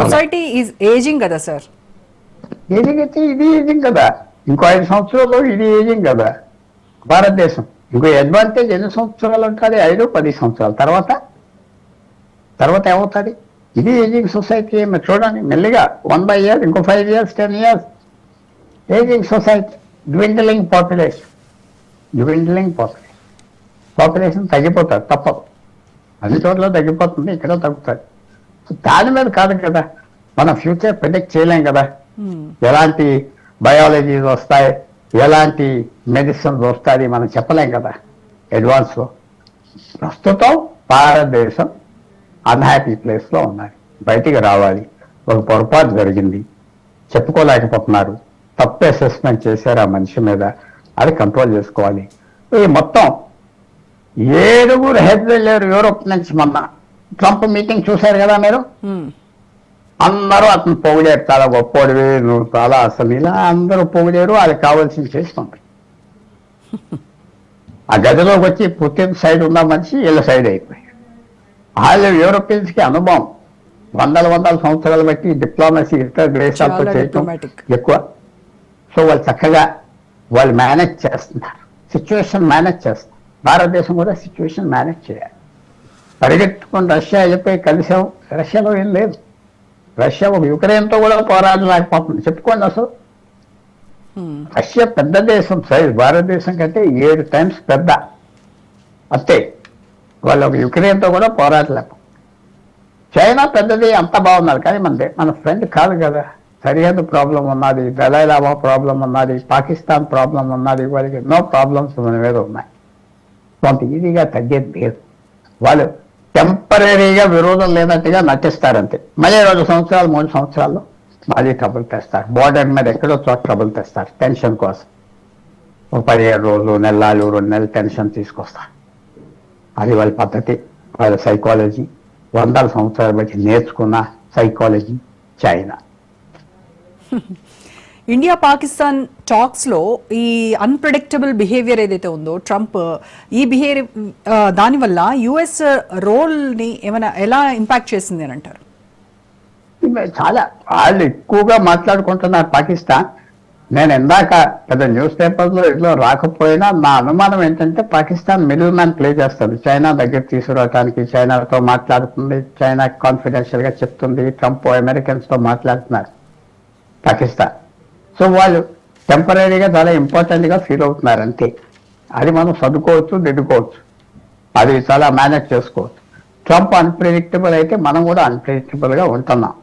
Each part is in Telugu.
సొసైటీ ఈజ్ ఏజింగ్ కదా సార్. ఏజింగ్ అయితే ఇది ఏజింగ్ కదా, ఇంకో 5 సంవత్సరాలు ఇది ఏజింగ్ కదా భారతదేశం. ఇంకో అడ్వాంటేజ్ ఎన్ని సంవత్సరాలు ఉంటుంది? 5-10 సంవత్సరాల తర్వాత ఏమవుతుంది? ఇది ఏజింగ్ సొసైటీ. మీరు చూడండి మెల్లిగా 1 by year, ఇంకో 5 years 10 years ageing society, dwindling population తగ్గిపోతుంది, తప్పదు. అన్ని చోట్ల తగ్గిపోతుంది, ఇక్కడ తగ్గుతుంది. దాని మీద కాదు కదా మనం ఫ్యూచర్ ప్రిడిక్ట్ చేయలేం కదా. ఎలాంటి బయాలజీస్ వస్తాయి, ఎలాంటి మెడిసిన్స్ వస్తాయి మనం చెప్పలేం కదా అడ్వాన్స్లో. ప్రస్తుతం భారతదేశం అన్హ్యాపీ ప్లేస్లో ఉన్నది, బయటికి రావాలి. ఒక పొరపాటు జరిగింది, చెప్పుకోలేకపోతున్నారు, తప్పు అసెస్మెంట్ చేశారు ఆ మనిషి మీద, అది కంట్రోల్ చేసుకోవాలి. ఈ మొత్తం 7 హెడ్ వెళ్ళారు యూరోప్ నుంచి. మొన్న ట్రంప్ మీటింగ్ చూశారు కదా మీరు, అందరూ అతను పొగిడారు, చాలా గొప్పోడివి నువ్వు, చాలా అసలు ఇలా అందరూ పొగిడారు. అది కావాల్సింది చేస్తుంది. ఆ గదిలోకి వచ్చి పుతిన్ సైడ్ ఉన్న మనిషి వీళ్ళ సైడ్ అయిపోయాడు. వాళ్ళు యూరోపియన్స్కి అనుభవం, వందల సంవత్సరాలు బట్టి డిప్లొమసీ ఇతర దేశాలతో చేయటం ఎక్కువ. సో వాళ్ళు చక్కగా మేనేజ్ చేస్తున్నారు, సిచ్యువేషన్ మేనేజ్ చేస్తున్నారు. భారతదేశం కూడా సిచ్యువేషన్ మేనేజ్ చేయాలి. పరిగెత్తుకుని రష్యా వెళ్ళిపోయి కలిసాం, రష్యాలో ఏం లేదు. రష్యా ఒక యుక్రెయిన్తో కూడా పోరాడలేకపోతుంది. చెప్పుకోండి అసలు. రష్యా పెద్ద దేశం, సైజ్ భారతదేశం కంటే 7 times పెద్ద. అంతే, వాళ్ళు ఒక యుక్రెయిన్తో కూడా పోరాడలేకపోతుంది. చైనా పెద్దది, అంత బాగున్నారు, కానీ మన ఫ్రెండ్ కాదు కదా. సరిహద్దు ప్రాబ్లం ఉన్నది, దళైలామా ప్రాబ్లం ఉన్నది, పాకిస్తాన్ ప్రాబ్లం ఉన్నది. వాళ్ళకి ఎన్నో ప్రాబ్లమ్స్ మన మీద ఉన్నాయి. కొంత ఈజీగా తగ్గేది లేదు. వాళ్ళు టెంపరీగా విరోధం లేనట్టుగా నటిస్తారంతే. మళ్ళీ 2 సంవత్సరాలు 3 సంవత్సరాల్లో మళ్ళీ ట్రబుల్ తెస్తారు. బోర్డర్ మీద ఎక్కడో చోట ట్రబుల్ తెస్తారు టెన్షన్ కోసం. 17 రోజులు, నెలలు, 2 నెలలు టెన్షన్ తీసుకొస్తారు. అది వాళ్ళ పద్ధతి, వాళ్ళ సైకాలజీ. 100 సంవత్సరాలు బట్టి నేర్చుకున్న psychology China. India Pakistan talks లో ఈ అన్ప్రెడిక్టబుల్ బిహేవియర్ ఏదైతే ఉందో ట్రంప్, ఈ బిహేవియర్ దానివల్ల యుఎస్ రోల్ ని ఏమైనా ఎలా ఇంపాక్ట్ చేసింది అని అంటారు? చాలా వాళ్ళు ఎక్కువగా మాట్లాడుకుంటున్నారు పాకిస్తాన్. నేను ఇందాక పెద్ద న్యూస్ పేపర్లో ఇట్లా రాకపోయినా నా అనుమానం ఏంటంటే పాకిస్తాన్ మిడిల్ మ్యాన్ ప్లే చేస్తుంది. చైనా దగ్గర తీసుకురావడానికి చైనాతో మాట్లాడుతుంది, చైనా కాన్ఫిడెన్షియల్ గా చెప్తుంది, ట్రంప్ అమెరికన్స్ తో మాట్లాడుతున్నారు పాకిస్తాన్. సో వాళ్ళు టెంపరీగా చాలా ఇంపార్టెంట్గా ఫీల్ అవుతున్నారు అంతే. అది మనం చదువుకోవచ్చు, దిద్దుకోవచ్చు, అది చాలా మేనేజ్ చేసుకోవచ్చు. ట్రంప్ అన్ప్రెడిక్టబుల్ అయితే మనం కూడా అన్ప్రెడిక్టబుల్గా ఉంటున్నాం.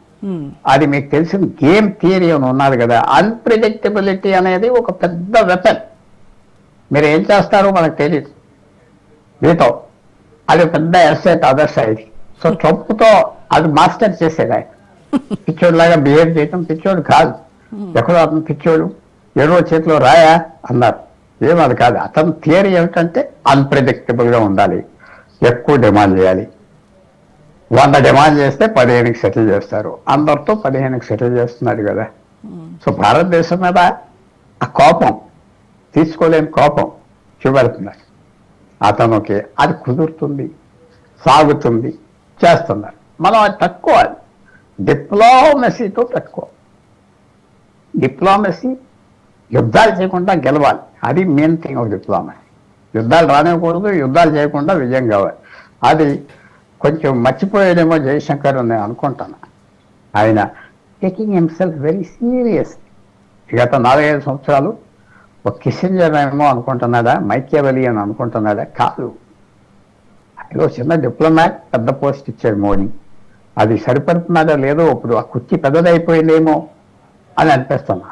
అది మీకు తెలిసిన గేమ్ థియరీ అని ఉన్నది కదా. అన్ప్రెడిక్టబిలిటీ అనేది ఒక పెద్ద వెపన్. మీరు ఏం చేస్తారో మనకు తెలియదు మీతో. అది పెద్ద ఎస్సెట్ అదర్ సైడ్. సో ట్రంప్తో అది మాస్టర్ చేసేది. ఆయన పిచ్చోడు లాగా బిహేవ్ చేయటం, పిచ్చోడు కాదు. ఎక్కడో అతను పిచ్చోడు, ఏడో చేతిలో రాయా అన్నారు, ఏమది కాదు. అతని థియరీ ఏమిటంటే అన్ప్రెడిక్టబుల్గా ఉండాలి, ఎక్కువ డిమాండ్ చేయాలి. 100 డిమాండ్ చేస్తే 15కి సెటిల్ చేస్తారు. అందరితో 15కి సెటిల్ చేస్తున్నారు కదా. సో భారతదేశం మీద ఆ కోపం, తీసుకోలేని కోపం చూపెడుతున్నారు. అతనికి అది కుదురుతుంది, సాగుతుంది, చేస్తున్నారు. మనం అది తక్కువ, డిప్లొమసీతో తక్కువ. డిప్లొమసీ యుద్ధాలు చేయకుండా గెలవాలి, అది మెయిన్ థింగ్ ఆఫ్ డిప్లొమసీ. యుద్ధాలు రానివ్వకూడదు, యుద్ధాలు చేయకుండా విజయం కావాలి. అది కొంచెం మర్చిపోయేదేమో జయశంకర్ నేను అనుకుంటాను. ఆయన టేకింగ్ హిమ్సెల్ఫ్ వెరీ సీరియస్. గత 4-5 సంవత్సరాలు ఒక కిస్సింజర్ ఏమో అనుకుంటున్నాడా, మైకియావెలి అని అనుకుంటున్నాడా? కాదు. ఏదో చిన్న డిప్లొమాట్, పెద్ద పోస్ట్ ఇచ్చాడు మోడీ. అది సరిపడుతున్నాడో లేదో, ఇప్పుడు ఆ కుర్చీ పెద్దదైపోయిందేమో అని అనిపిస్తున్నా.